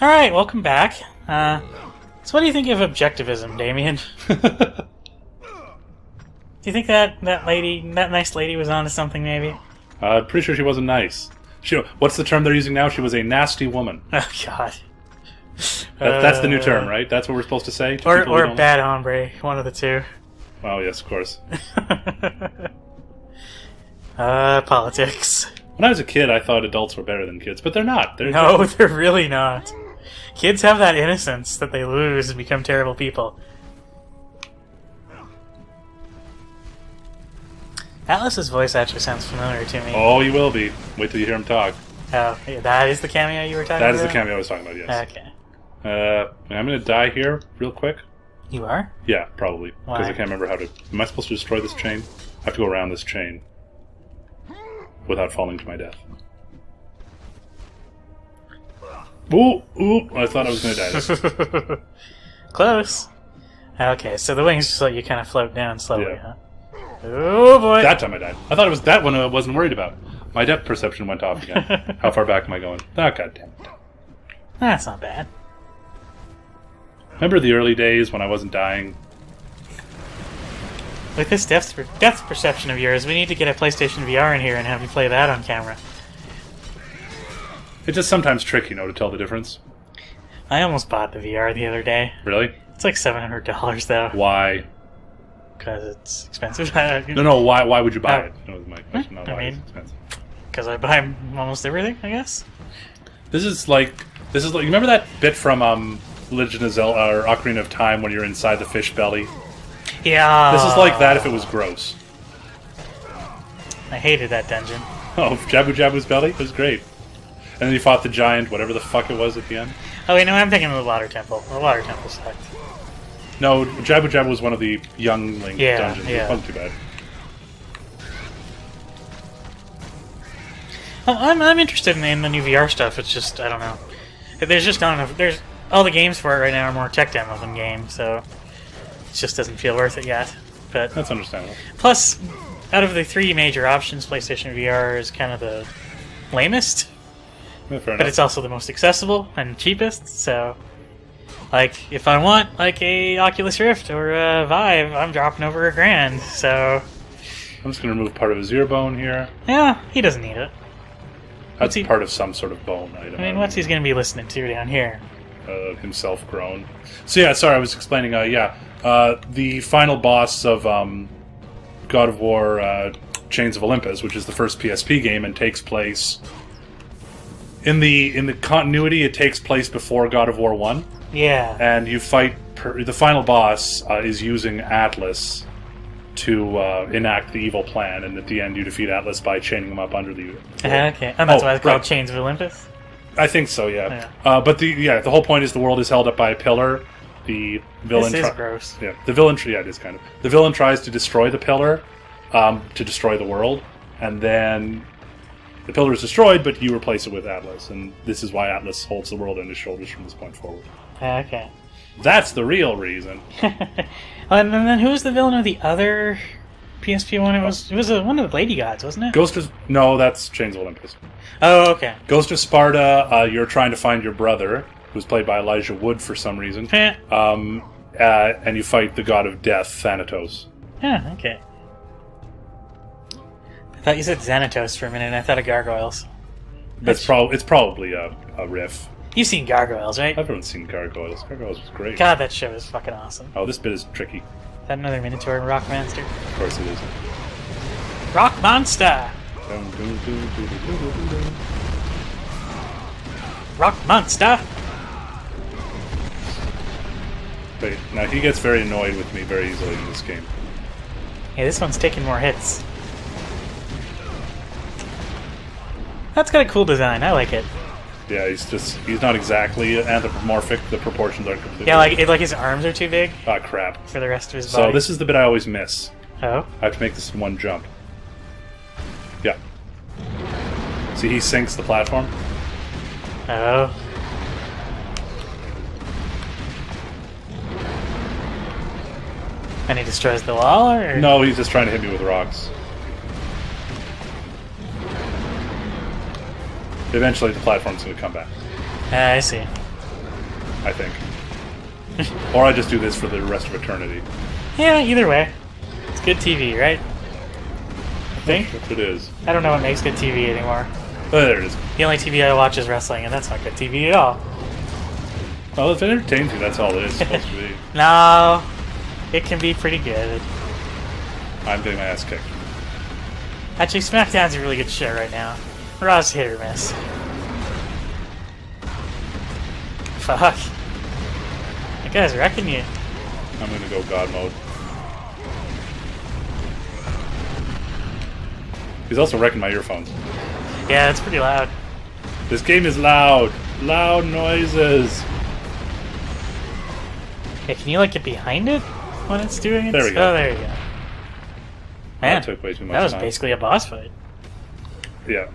Alright, welcome back. So what do you think of objectivism, Damien? Do you think that nice lady was onto something, maybe? Pretty sure she wasn't nice. What's the term they're using now? She was a nasty woman. Oh, God. That's the new term, right? That's what we're supposed to say? To or bad hombre, one of the two. Oh, yes, of course. Politics. When I was a kid, I thought adults were better than kids, but they're not. No, they're really not. Kids have that innocence that they lose and become terrible people. Atlas's voice actually sounds familiar to me. Oh, you will be. Wait till you hear him talk. Oh, yeah, that is the cameo you were talking about? That is the cameo I was talking about, yes. Okay. I'm going to die here real quick. You are? Yeah, probably. Why? Because I can't remember how to... Am I supposed to destroy this chain? I have to go around this chain without falling to my death. Ooh! I thought I was going to die there. Close. Okay, so the wings just let you kind of float down slowly, Yeah. huh? Oh, boy! That time I died. I thought it was that one I wasn't worried about. My depth perception went off again. How far back am I going? Oh, goddamn it. That's not bad. Remember the early days when I wasn't dying? With this depth perception of yours, we need to get a PlayStation VR in here and have you play that on camera. It's just sometimes tricky, to tell the difference. I almost bought the VR the other day. Really? It's like $700 though. Why? Because it's expensive. No, why would you buy it? That was my question. Not why it's expensive. Because I buy almost everything, I guess. This is like you remember that bit from Legend of Zelda or Ocarina of Time when you're inside the fish belly? Yeah. This is like that if it was gross. I hated that dungeon. Oh, Jabu Jabu's belly? It was great. And then you fought the giant, whatever the fuck it was at the end. Oh wait, no, I'm thinking of the Water Temple. The Water Temple sucked. No, Jabu Jabu was one of the youngling dungeons. Yeah. It wasn't too bad. I'm interested in the new VR stuff. It's just, I don't know. There's just not enough. There's all the games for it right now are more tech demo than games, so it just doesn't feel worth it yet. But That's understandable. plus, out of the three major options, PlayStation VR is kind of the lamest, Yeah, fair but enough. it's also the most accessible and cheapest. So, like, if I want like a Oculus Rift or a Vive, I'm dropping over $1,000. So, I'm just going to remove part of his ear bone here. yeah, he doesn't need it. That's part of some sort of bone item. I mean, what's he's going to be listening to down here? Himself grown. So yeah, sorry, I was explaining. The final boss of God of War: Chains of Olympus, which is the first PSP game, and takes place in the continuity. It takes place before God of War 1. Yeah. And you fight. The final boss is using Atlas to enact the evil plan, and at the end, you defeat Atlas by chaining him up under the. Okay, and that's why it's called right. Chains of Olympus. I think so, yeah. But the whole point is the world is held up by a pillar. The villain. This is gross. Yeah, the villain. Yeah, it is kind of. The villain tries to destroy the pillar, to destroy the world, and then the pillar is destroyed, but you replace it with Atlas, and this is why Atlas holds the world on his shoulders from this point forward. Okay. That's the real reason. And then who was the villain of the other PSP one? It was one of the lady gods, wasn't it? No, that's Chains of Olympus. Oh, okay. Ghost of Sparta. You're trying to find your brother, who's played by Elijah Wood for some reason. And you fight the god of death, Thanatos. Yeah, okay. I thought you said Xanatos for a minute, and I thought of Gargoyles. It's probably a riff. You've seen Gargoyles, right? Everyone's seen Gargoyles. Gargoyles was great. God, that show is fucking awesome. Oh, this bit is tricky. Is that another Minotaur and Rock Monster? Of course it is. Rock Monster! Rock Monster! Wait, now he gets very annoyed with me very easily in this game. Yeah, this one's taking more hits. That's got a cool design. I like it. Yeah, he's not exactly anthropomorphic. The proportions aren't completely. Yeah, like his arms are too big Ah, crap. for the rest of his body. So this is the bit I always miss. Oh? I have to make this in one jump. Yeah. See, he sinks the platform. Oh. And he destroys the wall, or? No, he's just trying to hit me with rocks. Eventually, the platform's going to come back. I see. I think. Or I just do this for the rest of eternity. Yeah, either way. It's good TV, right? I think. That's what it is. I don't know what makes good TV anymore. Oh, there it is. The only TV I watch is wrestling, and that's not good TV at all. Well, if it entertains you, that's all it is supposed to be. No, it can be pretty good. I'm getting my ass kicked. Actually, SmackDown's a really good show right now. Raw's hit or miss. Fuck. That guy's wrecking you. I'm gonna go God mode. He's also wrecking my earphones. Yeah, it's pretty loud. This game is loud. Loud noises. Yeah, can you like get behind it when it's doing it? There we go. Oh, there you go. Man, That took way too much that was time. basically a boss fight. Yeah.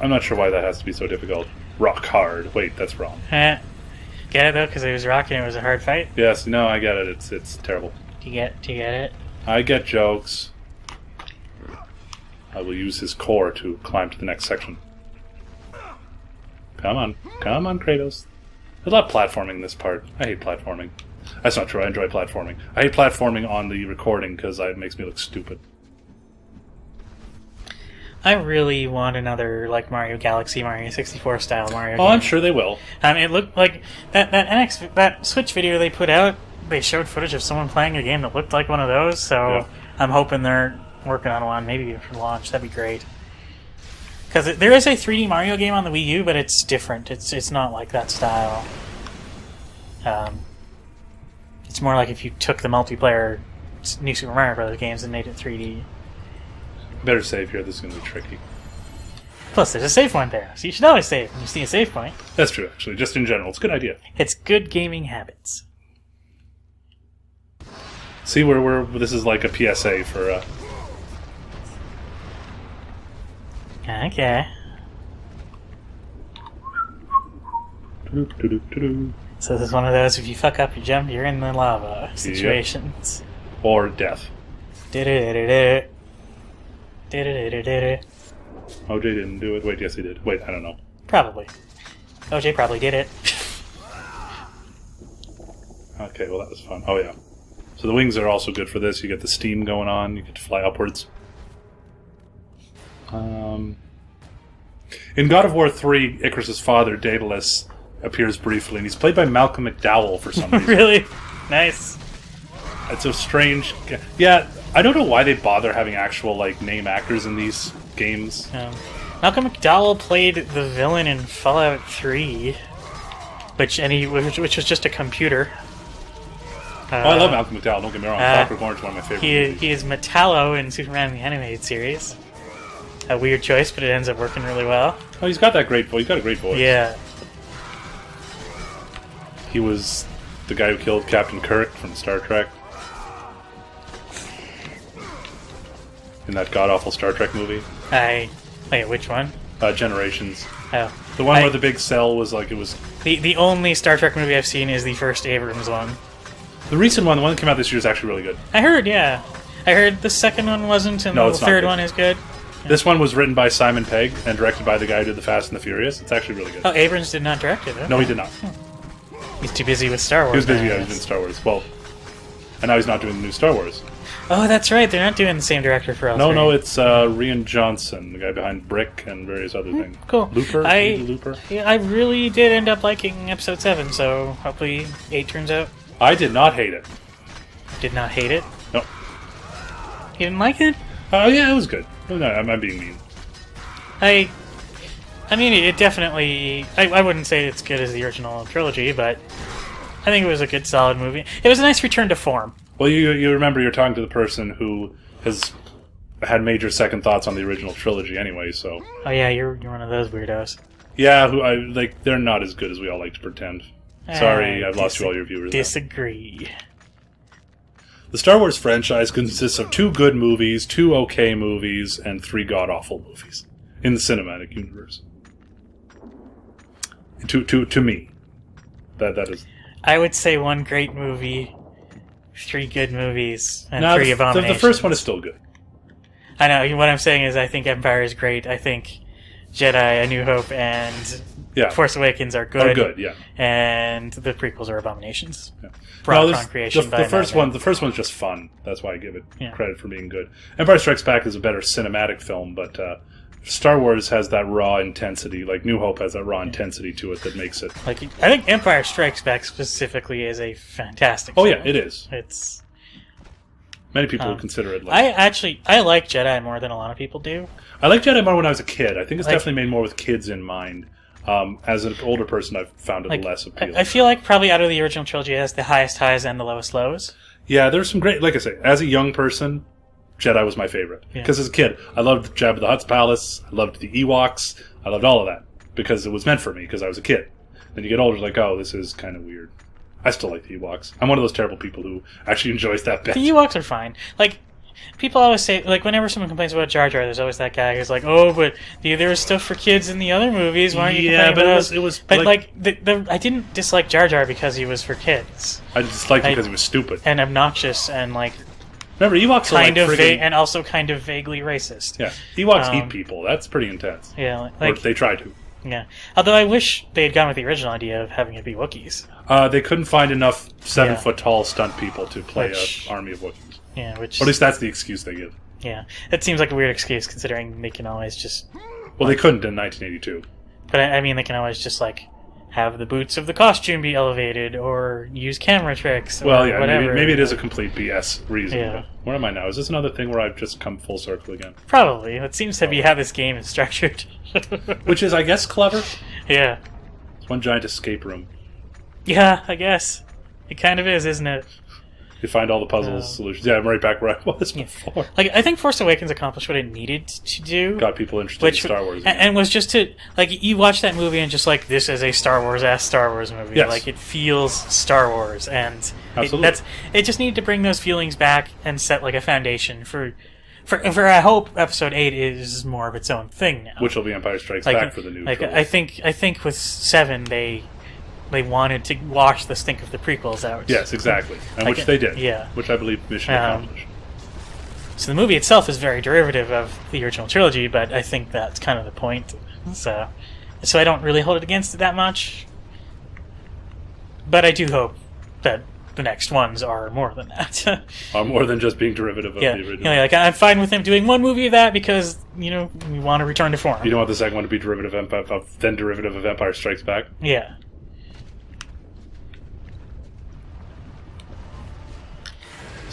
I'm not sure why that has to be so difficult. Rock hard. Wait, that's wrong. Get it though, because it was rocking. It was a hard fight. Yes, no, I get it. It's terrible. Do you get it? I get jokes. I will use his core to climb to the next section. Come on, Kratos. There's a lot of platforming in this part. I hate platforming. That's not true. I enjoy platforming. I hate platforming on the recording because it makes me look stupid. I really want another like Mario Galaxy, Mario 64 style Mario. Oh, game. I'm sure they will. It looked like that Switch video they put out. They showed footage of someone playing a game that looked like one of those. So Yeah. I'm hoping they're working on one, maybe for launch. That'd be great. Because there is a 3D Mario game on the Wii U, but it's different. It's not like that style. It's more like if you took the multiplayer New Super Mario Bros. Games and made it 3D. Better save here. This is going to be tricky. Plus, there's a save point there, so you should always save when you see a save point. That's true, actually. Just in general. It's a good idea. It's good gaming habits. See, this is like a PSA for... Okay. So this is one of those, if you fuck up your jump, you're in the lava situations. Or death. OJ OJ didn't do it. Wait, yes he did. Wait, I don't know. Probably. OJ probably did it. Okay, well that was fun. Oh yeah. So the wings are also good for this. You get the steam going on. You get to fly upwards. In God of War 3, Icarus' father, Daedalus, appears briefly, and he's played by Malcolm McDowell for some reason. Really? Nice. It's a strange... Yeah, I don't know why they bother having actual name actors in these games. Malcolm McDowell played the villain in Fallout 3, which was just a computer. I love Malcolm McDowell, don't get me wrong. Clockwork Orange is one of my favorite movies. He is Metallo in Superman the Animated Series. A weird choice, but it ends up working really well. Oh, he's got that great voice. He's got a great voice. Yeah. He was the guy who killed Captain Kirk from Star Trek. In that god-awful Star Trek movie. Wait, which one? Generations. Oh. The one where the big cell was it was... The only Star Trek movie I've seen is the first Abrams one. The recent one, the one that came out this year, is actually really good. I heard, yeah. I heard the second one wasn't, and the third one is good. This one was written by Simon Pegg and directed by the guy who did The Fast and the Furious. It's actually really good. Oh, Abrams did not direct it, okay. No, he did not. He's too busy with Star Wars. He was busy, now, yeah, he was in Star Wars. Well, and now he's not doing the new Star Wars. Oh, that's right. They're not doing the same director for all three. No, it's Rian Johnson, the guy behind Brick and various other things. Cool. Looper? Looper? Yeah, I really did end up liking Episode 7, so hopefully 8 turns out. I did not hate it. Did not hate it? No. You didn't like it? Oh, yeah, it was good. No, I'm being mean. I mean, it definitely... I wouldn't say it's good as the original trilogy, but I think it was a good, solid movie. It was a nice return to form. Well, you remember you're talking to the person who has had major second thoughts on the original trilogy anyway, so... Oh yeah, you're one of those weirdos. Yeah, they're not as good as we all like to pretend. Sorry, I've lost you all your viewers. Disagree. The Star Wars franchise consists of 2 good movies, 2 okay movies, and 3 god-awful movies in the cinematic universe. To me. That is... I would say 1 great movie, 3 good movies, and 3 the abominations. first one is still good. I know, what I'm saying is I think Empire is great. I think Jedi, A New Hope, and Yeah. Force Awakens are good. Oh, good, yeah. And the prequels are abominations. Yeah. Brought upon creation by the first madman. one. The first one's just fun. That's why I give it Yeah. credit for being good. Empire Strikes Back is a better cinematic film, but Star Wars has that raw intensity. Like New Hope has that raw intensity to it that makes it. Like, I think Empire Strikes Back specifically is a fantastic Oh film. yeah, it is. It's. Many people would consider it. Like, I like Jedi more than a lot of people do. I liked Jedi more when I was a kid. I think it's Like- definitely made more with kids in mind. As an older person, I've found it less appealing. I feel like probably out of the original trilogy, it has the highest highs and the lowest lows. Yeah, there's some great. Like I say, as a young person, Jedi was my favorite because as a kid, I loved Jabba the Hutt's palace. I loved the Ewoks. I loved all of that because it was meant for me because I was a kid. Then you get older, like, oh, this is kind of weird. I still like the Ewoks. I'm one of those terrible people who actually enjoys that bit. The Ewoks are fine. Like, people always say, like, whenever someone complains about Jar Jar, there's always that guy who's like, oh, but there was stuff for kids in the other movies. Why aren't you complaining but about it was. But, I didn't dislike Jar Jar because he was for kids. I just liked him because he was stupid. And obnoxious and, like, Remember, Ewoks kind are of like friggin'... and also kind of vaguely racist. Yeah, Ewoks eat people. That's pretty intense. Yeah, Or like, they try to. yeah. Although I wish they had gone with the original idea of having it be Wookiees. They couldn't find enough 7-foot-tall stunt people to play an army of Wookiees. Yeah, which... Or at least that's the excuse they give. Yeah, it seems like a weird excuse considering they can always just... Well, they couldn't in 1982. But I mean, they can always just, like, have the boots of the costume be elevated or use camera tricks or Well, yeah, whatever. maybe it is a complete BS reason. Yeah. But where am I now? Is this another thing where I've just come full circle again? Probably. It seems to be how this game is structured. Which is, I guess, clever. Yeah. It's one giant escape room. Yeah, I guess. It kind of is, isn't it? You find all the puzzle solutions. Yeah, I'm right back where I was before. Like, I think Force Awakens accomplished what it needed to do. Got people interested in Star Wars. And was just to... Like, you watch that movie and just like, this is a Star Wars-ass Star Wars movie. Yes. Like, it feels Star Wars. And Absolutely. it just needed to bring those feelings back and set, like, a foundation for I hope Episode 8 is more of its own thing now. Which will be Empire Strikes Back for the new trilogy. I think with 7, they wanted to wash the stink of the prequels out. Yes, exactly. And Like, which they did. yeah. Which I believe mission accomplished. So the movie itself is very derivative of the original trilogy, but I think that's kind of the point. So I don't really hold it against it that much. But I do hope that the next ones are more than that. Are more than just being derivative of the original. Yeah, like, I'm fine with them doing one movie of that because, we want to return to form. You don't want the second one to be derivative of Empire Strikes Back? Yeah.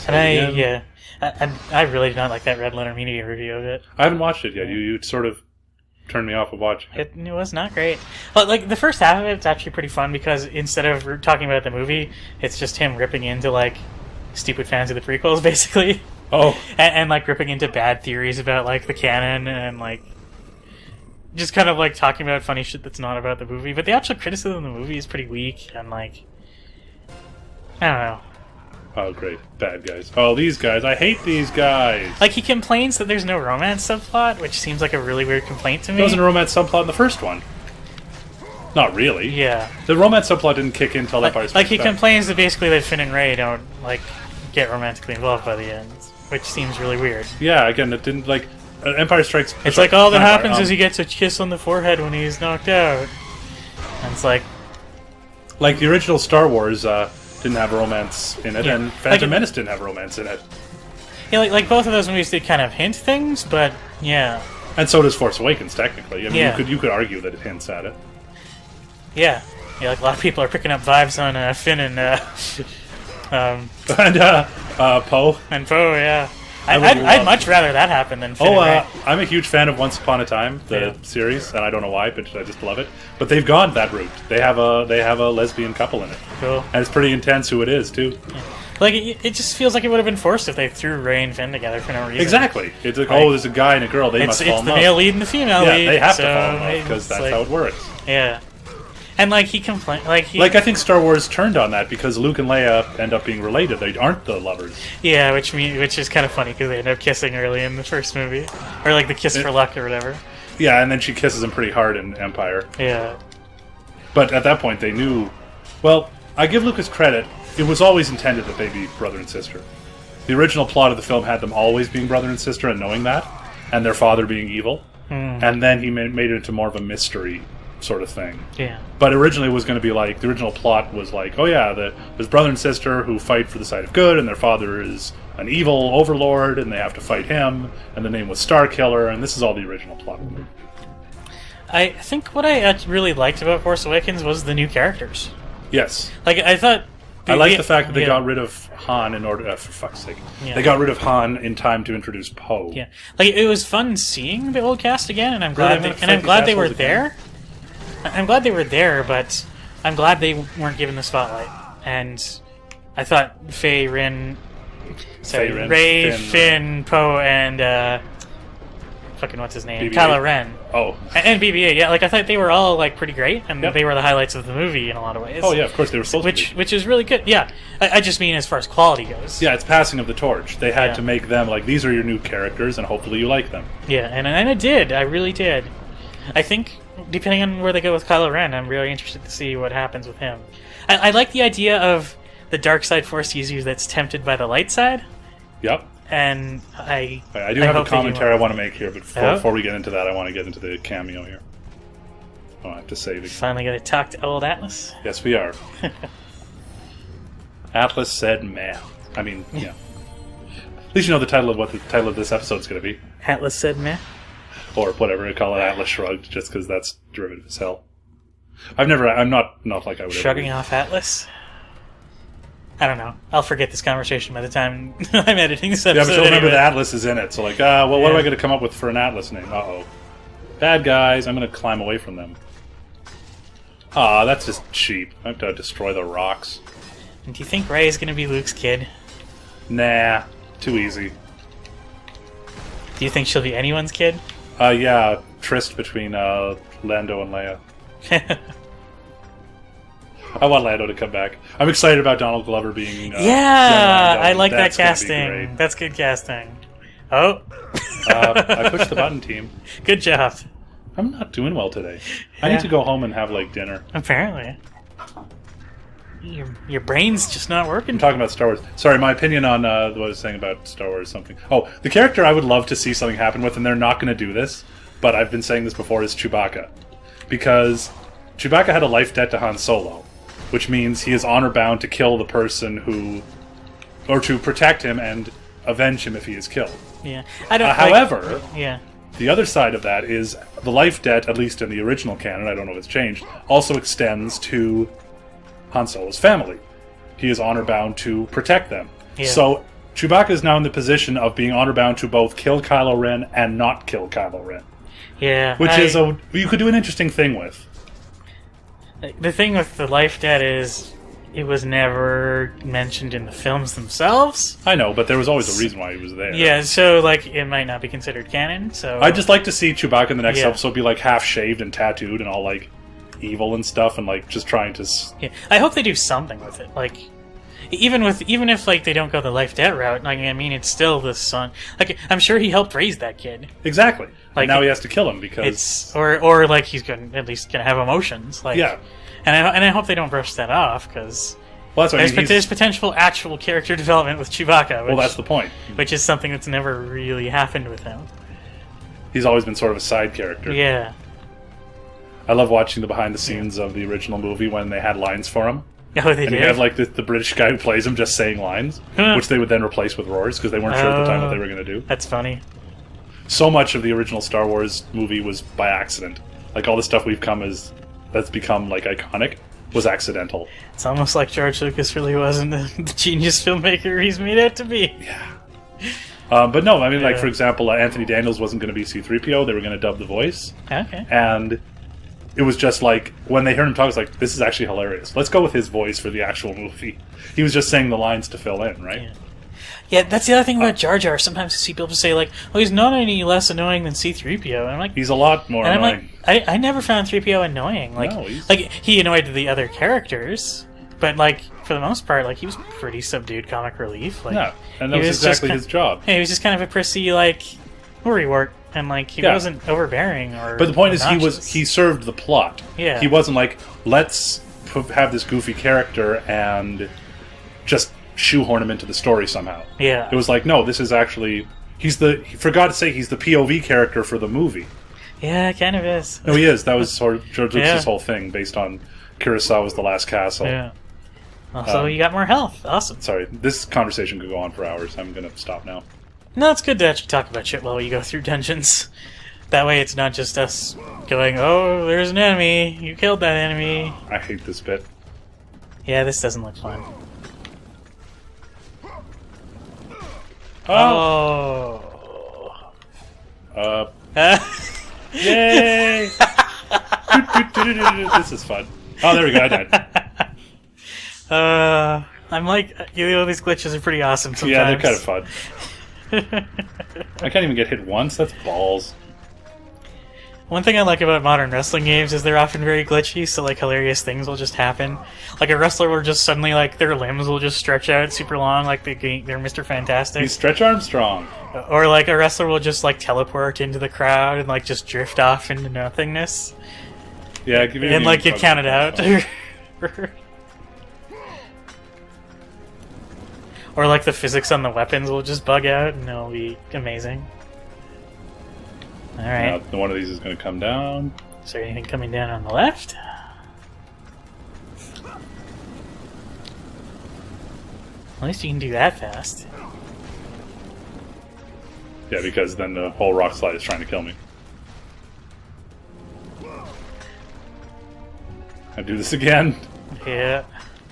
And I really did not like that Red Letter Media review of it. I haven't watched it yet. You sort of turned me off of watching it. It was not great. But, like, the first half of it's actually pretty fun because instead of talking about the movie, it's just him ripping into, like, stupid fans of the prequels, basically. Oh. And like, ripping into bad theories about, like, the canon and, like, just kind of, like, talking about funny shit that's not about the movie. But the actual criticism of the movie is pretty weak and, like, I don't know. Oh, great. Bad guys. Oh, these guys. I hate these guys. Like, he complains that there's no romance subplot, which seems like a really weird complaint to me. There wasn't a romance subplot in the first one. Not really. Yeah. The romance subplot didn't kick in until Empire Strikes Like, he Back. complains that basically that Finn and Rey don't, like, get romantically involved by the end, which seems really weird. Yeah, again, it didn't, like... Empire Strikes... It's like all that happens is he gets a kiss on the forehead when he's knocked out. And it's like... Like, the original Star Wars didn't have romance in it, Yeah. and Phantom Menace didn't have romance in it. Yeah, like both of those movies did kind of hint things, but yeah. And so does Force Awakens, technically. I mean, Yeah. you could argue that it hints at it. Yeah. Yeah, like a lot of people are picking up vibes on Finn and And Poe. and Poe, yeah. I would I'd love- much rather that happen than Finn and Rey. I'm a huge fan of Once Upon a Time, the series, and I don't know why, but I just love it. But they've gone that route. They have a lesbian couple in it, Cool. and it's pretty intense who it is too. Like, it just feels like it would have been forced if they threw Rey and Finn together for no reason. Exactly. It's like, Like, oh, there's a guy and a girl. They must fall It's in the love. male lead and the female Yeah, lead. they have so to fall in love it's because that's like, how it works. Yeah. And, like, he complained... Like, I think Star Wars turned on that because Luke and Leia end up being related. They aren't the lovers. Yeah, which is kind of funny because they end up kissing early in the first movie. Or, like, the kiss for luck or whatever. Yeah, and then she kisses him pretty hard in Empire. Yeah. But at that point, they knew... Well, I give Lucas credit. It was always intended that they be brother and sister. The original plot of the film had them always being brother and sister and knowing that, and their father being evil. And then he made it into more of a mystery sort of thing. Yeah. But originally it was going to be like, the original plot was like, oh yeah, there's brother and sister who fight for the side of good, and their father is an evil overlord, and they have to fight him, and the name was Starkiller, and this is all the original plot. I think what I really liked about Force Awakens was the new characters. Yes. Like, I thought... I like the fact that they got rid of Han in order... for fuck's sake. Yeah. They got rid of Han in time to introduce Poe. Yeah. Like, it was fun seeing the old cast again, and I'm glad, Really? I'm glad they were there. I'm glad they were there, but I'm glad they weren't given the spotlight. And I thought Rey, Finn, Poe, and fucking what's his name? BB-8? Kylo Ren. Oh. And BB-8, yeah. Like, I thought they were all, like, pretty great, and Yep. they were the highlights of the movie in a lot of ways. Oh, yeah, of course, they were supposed to be. Which is really good, yeah. I just mean as far as quality goes. Yeah, it's passing of the torch. They had Yeah. to make them, like, these are your new characters, and hopefully you like them. Yeah, and I did. I really did. I think, depending on where they go with Kylo Ren, I'm really interested to see what happens with him. I like the idea of the dark side Force user that's tempted by the light side, Yep. and I do have a hope that you commentary I will. want to make here, but before we get into that, I want to get into the cameo here. Oh, I have to save it. Finally got to talk to old Atlas. Yes, we are. Atlas said, meh. I mean, yeah. At least you know the title of what the title of this episode is going to be. Atlas said meh. Or whatever, I call it Atlas Shrugged, just because that's derivative as hell. I'm not like I would Shrugging off Atlas? I don't know. I'll forget this conversation by the time I'm editing this episode. Yeah, but you'll remember anyway. the Atlas is in it, so like, well, what Yeah. am I going to come up with for an Atlas name? Uh-oh. Bad guys, I'm going to climb away from them. Ah, that's just cheap. I have to destroy the rocks. And do you think Rey is going to be Luke's kid? Nah, too easy. Do you think she'll be anyone's kid? Yeah, tryst between Lando and Leia. I want Lando to come back. I'm excited about Donald Glover being... Yeah, young Lando. I like that That's gonna be casting. great. That's good casting. Oh. I pushed the button, team. Good job. I'm not doing well today. I Yeah. need to go home and have, like, dinner. Apparently. Your brain's just not working. I'm talking about Star Wars. Sorry, my opinion on what I was saying about Star Wars something. Oh, the character I would love to see something happen with, and they're not going to do this, but I've been saying this before, is Chewbacca. Because Chewbacca had a life debt to Han Solo, which means he is honor-bound to kill the person who... or to protect him and avenge him if he is killed. Yeah. I don't. However... Yeah. The other side of that is the life debt, at least in the original canon, I don't know if it's changed, also extends to Han Solo's family. He is honor-bound to protect them. Yeah. So Chewbacca is now in the position of being honor-bound to both kill Kylo Ren and not kill Kylo Ren. Yeah. Which you could do an interesting thing with. The thing with the life debt is it was never mentioned in the films themselves. I know, but there was always a reason why he was there. Yeah, so like it might not be considered canon. So I'd just like to see Chewbacca in the next Yeah. episode be like half-shaved and tattooed and all like evil and stuff and like just trying to... yeah, I hope they do something with it. Like even if like they don't go the life debt route, like I mean, it's still the son. Like I'm sure he helped raise that kid. Exactly. Like, and now he has to kill him because... It's or like he's going at least gonna have emotions. Like Yeah. and I hope they don't brush that off because Well, that's what I mean. there's potential actual character development with Chewbacca. Which, Well, that's the point. which is something that's never really happened with him. He's always been sort of a side character. Yeah. I love watching the behind the scenes of the original movie when they had lines for him. Oh, they And did. you have like the British guy who plays him just saying lines, which they would then replace with roars because they weren't sure at the time what they were going to do. That's funny. So much of the original Star Wars movie was by accident. Like all the stuff that's become like iconic was accidental. It's almost like George Lucas really wasn't the genius filmmaker he's made out to be. Yeah. But no, I mean, like Yeah. for example, Anthony Daniels wasn't going to be C-3PO. They were going to dub the voice. Okay. And it was just like, when they heard him talk, it's like, this is actually hilarious. Let's go with his voice for the actual movie. He was just saying the lines to fill in, right? Yeah. Yeah, that's the other thing about Jar Jar. Sometimes you see people say, like, oh, he's not any less annoying than C-3PO. And I'm like... He's a lot more and I'm annoying. like, I never found 3PO annoying. Like, No, he's- like, he annoyed the other characters, but, like, for the most part, like, he was pretty subdued comic relief. Like, Yeah, and that he was just exactly kind- his job. Yeah, he was just kind of a prissy, like, worrywart. And, like, he Yeah. wasn't overbearing or But the point obnoxious. is, he served the plot. Yeah. He wasn't like, let's have this goofy character and just shoehorn him into the story somehow. Yeah. It was like, no, this is actually... for God's sake, he's the POV character for the movie. Yeah, it kind of is. No, he is. That was sort of George Lucas' Yeah. whole thing, based on Kurosawa's The Last Castle. Yeah. Also, you got more health. Awesome. Sorry, this conversation could go on for hours. I'm going to stop now. No, it's good to actually talk about shit while we go through dungeons. That way it's not just us going, oh, there's an enemy. You killed that enemy. I hate this bit. Yeah, this doesn't look fun. Oh! Oh. Yay! This is fun. Oh, there we go. I died. I'm like, you know, these glitches are pretty awesome sometimes. Yeah, they're kind of fun. I can't even get hit once. That's balls. One thing I like about modern wrestling games is they're often very glitchy, so like hilarious things will just happen. Like a wrestler will just suddenly, like, their limbs will just stretch out super long, like they're Mr. Fantastic. He's Stretch Armstrong. Or like a wrestler will just like teleport into the crowd and like just drift off into nothingness. Yeah, give me And like get counted out. Or like the physics on the weapons will just bug out and it'll be amazing. Alright. Now, one of these is going to come down. Is there anything coming down on the left? At least you can do that fast. Yeah, because then the whole rock slide is trying to kill me. I do this again. Yeah.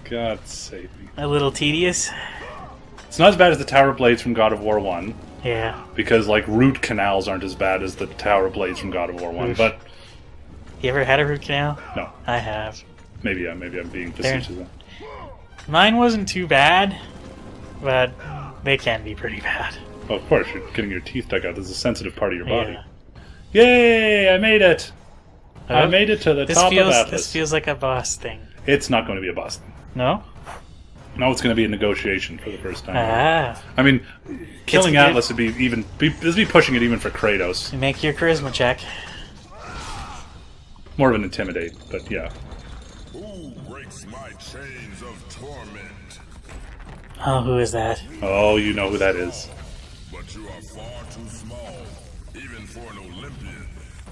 God save me. A little tedious. It's not as bad as the Tower Blades from God of War 1. Yeah. Because, like, root canals aren't as bad as the Tower Blades from God of War 1. Oof. But, You ever had a root canal? no. I have. Maybe I'm being facetious. Mine wasn't too bad, but they can be pretty bad. Well, of course, you're getting your teeth dug out. This is a sensitive part of your body. Yeah. Yay! I made it! I made it to the top of Atlas. This feels like a boss thing. It's not going to be a boss thing. No? No, it's going to be a negotiation for the first time. Ah. I mean, killing good. Atlas would be this would be pushing it even for Kratos. You make your charisma check. More of an intimidate, but yeah. Who breaks my chains of torment? Oh, who is that? Oh, you know who that is. But you are far too small, even for an Olympian.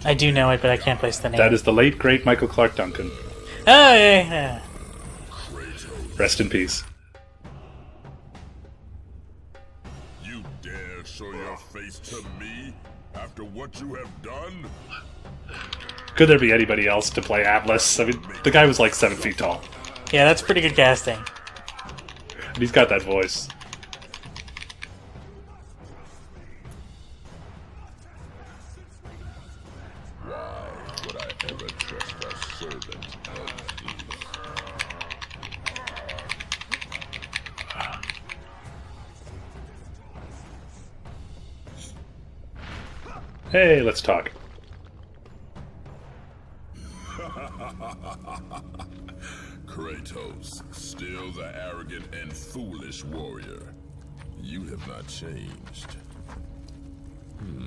I do know it, but I can't place the name. That is the late, great Michael Clark Duncan. Oh, yeah. Rest in peace. You dare show your face to me after what you have done? Could there be anybody else to play Atlas? I mean, the guy was like 7 feet tall. Yeah, that's pretty good casting. And he's got that voice. Why would I ever trust a servant of these? Hey, let's talk. Kratos, still the arrogant and foolish warrior. You have not changed.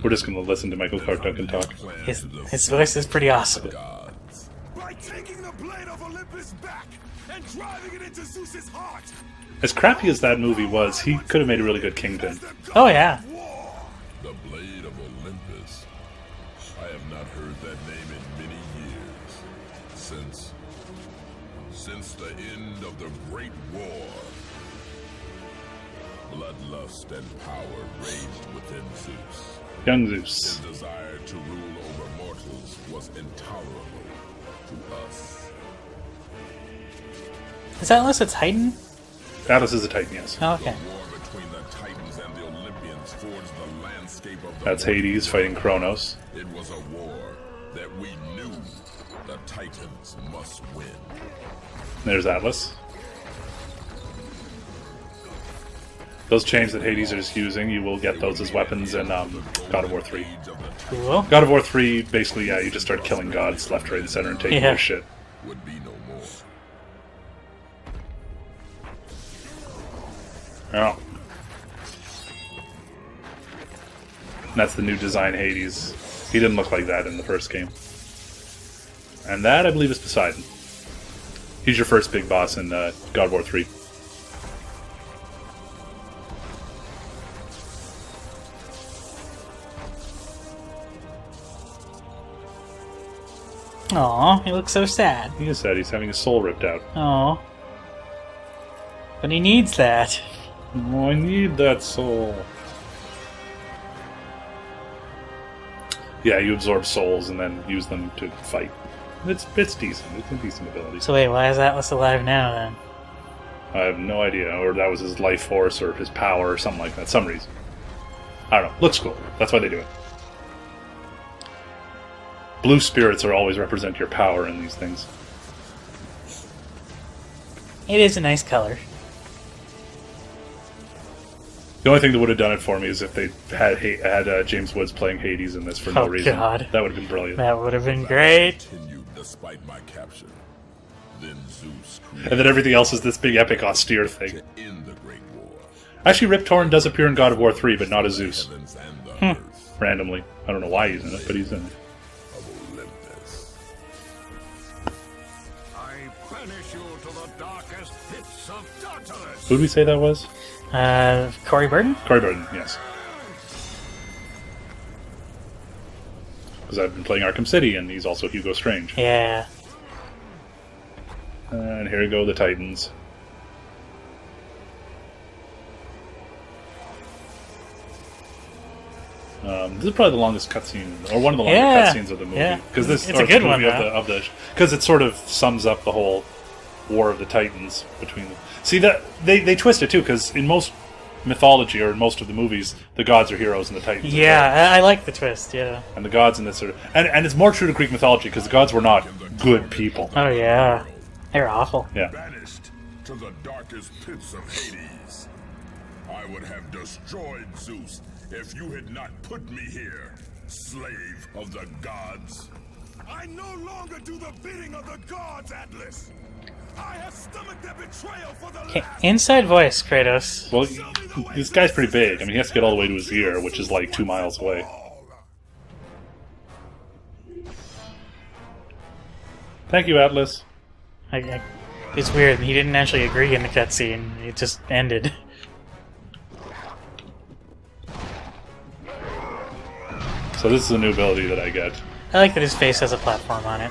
We're just going to listen to Michael Clark Duncan talk. His voice is pretty awesome. Gods. By taking the blade of Olympus back and driving it into Zeus's heart. As crappy as that movie was, he could have made a really good Kingpin. Oh, yeah. The blade of Olympus. I have not heard that name in many years. Since the end of the Great War. Bloodlust and power raged within Zeus. Young Zeus. His desire to rule over mortals was intolerable to us. Is that unless it's Titan? Atlas is a Titan, yes. Oh, okay. The war between the Titans and the Olympians forged the landscape of the That's Hades fighting Kronos. It was a war that we knew the Titans must win. There's Atlas. Those chains that Hades is using, you will get those as weapons in God of War 3. Cool. God of War 3, basically, yeah, you just start killing gods left, right, and center and taking Yeah. their shit. Would be no more. Oh. And that's the new design Hades. He didn't look like that in the first game. And that, I believe, is Poseidon. He's your first big boss in God of War 3. Aw, he looks so sad. He is sad. He's having his soul ripped out. Aw. But he needs that. Oh, I need that soul. Yeah, you absorb souls and then use them to fight. It's decent. It's a decent ability. So wait, why is Atlas alive now, then? I have no idea. Or that was his life force or his power or something like that. Some reason. I don't know. Looks cool. That's why they do it. Blue spirits are always represent your power in these things. It is a nice color. The only thing that would have done it for me is if they had James Woods playing Hades in this for no reason. God. That would have been brilliant. That would have been great. Continued despite my capture. Then Zeus And then everything else is this big epic austere thing. to end the Great War. Actually, Rip Torn does appear in God of War 3, but not as Zeus. Heavens and the earth Randomly. I don't know why he's in it, but he's in it. of Olympus. I banish you to the darkest pits of Tartarus. Who did we say that was? Corey Burton? Corey Burton, yes. Because I've been playing Arkham City, and he's also Hugo Strange. Yeah. And here go the Titans. This is probably the longest cutscene, or one of the longer cutscenes of the movie. Yeah. Because this It's a good one, because it sort of sums up the whole War of the Titans between them. See that they twist it too, because in most mythology or in most of the movies, the gods are heroes and the Titans. are villains. Yeah, I like the twist, yeah. And the gods in this are, and it's more true to Greek mythology because the gods were not good people. Oh, yeah. They're awful. Yeah. Banished to the darkest pits of Hades. I would have destroyed Zeus if you had not put me here, slave of the gods. I no longer do the bidding of the gods, Atlas. I have stomached their betrayal for the Okay, last. inside voice, Kratos. Well, this guy's pretty big. I mean, he has to get all the way to his ear, which is like 2 miles away. Thank you, Atlas. It's weird. He didn't actually agree in the cutscene. It just ended. So this is a new ability that I get. I like that his face has a platform on it.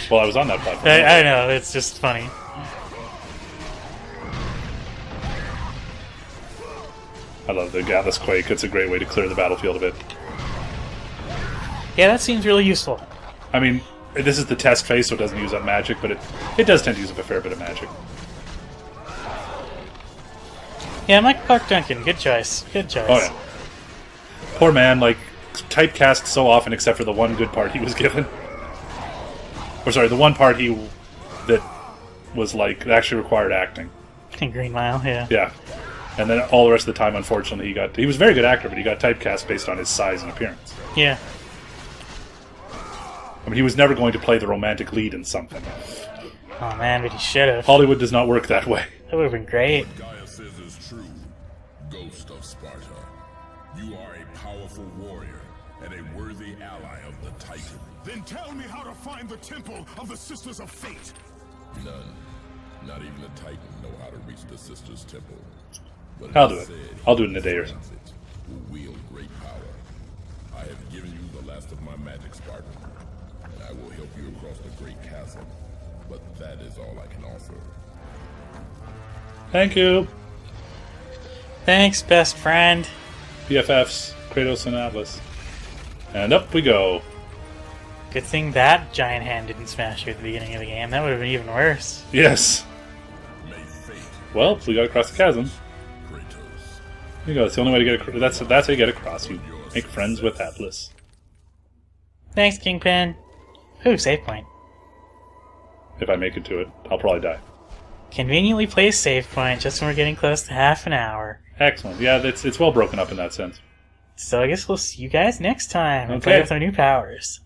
Well, I was on that platform. I know, it's just funny. I love the Atlas Quake. It's a great way to clear the battlefield a bit. Yeah, that seems really useful. I mean, this is the test phase, so it doesn't use up magic, but it does tend to use up a fair bit of magic. Yeah, Michael Clark Duncan, good choice. Good choice. Oh, yeah. Poor man, like, typecast so often except for the one good part he was given. Or sorry, the one part that was, like, that actually required acting. In Green Mile, yeah. Yeah. And then all the rest of the time, unfortunately, he was a very good actor, but he got typecast based on his size and appearance. Yeah. I mean, he was never going to play the romantic lead in something. Oh man, but he should have. Hollywood does not work that way. That would have been great. What Gaia says is true, Ghost of Sparta. You are a powerful warrior and a worthy ally of the Titan. Then tell me how to find the temple of the Sisters of Fate. None, not even the Titan, know how to reach the Sisters' Temple. But I'll do it. instead, I'll do it in a day or so. it will wield great power. I have given you the last of my magic, Spartan, and I will help you across the great chasm. But that is all I can offer. Thank you. Thanks, best friend. BFFs, Kratos and Atlas. And up we go. Good thing that giant hand didn't smash you at the beginning of the game. That would have been even worse. Yes. May fate, Well, we got across the chasm. Kratos. There you go. That's the only way to get across. That's how you get across. You make friends with Atlas. Thanks, Kingpin. Ooh, save point. If I make it to it, I'll probably die. Conveniently placed save point just when we're getting close to half an hour. Excellent. Yeah, it's well broken up in that sense. So I guess we'll see you guys next time and Okay. play with our new powers.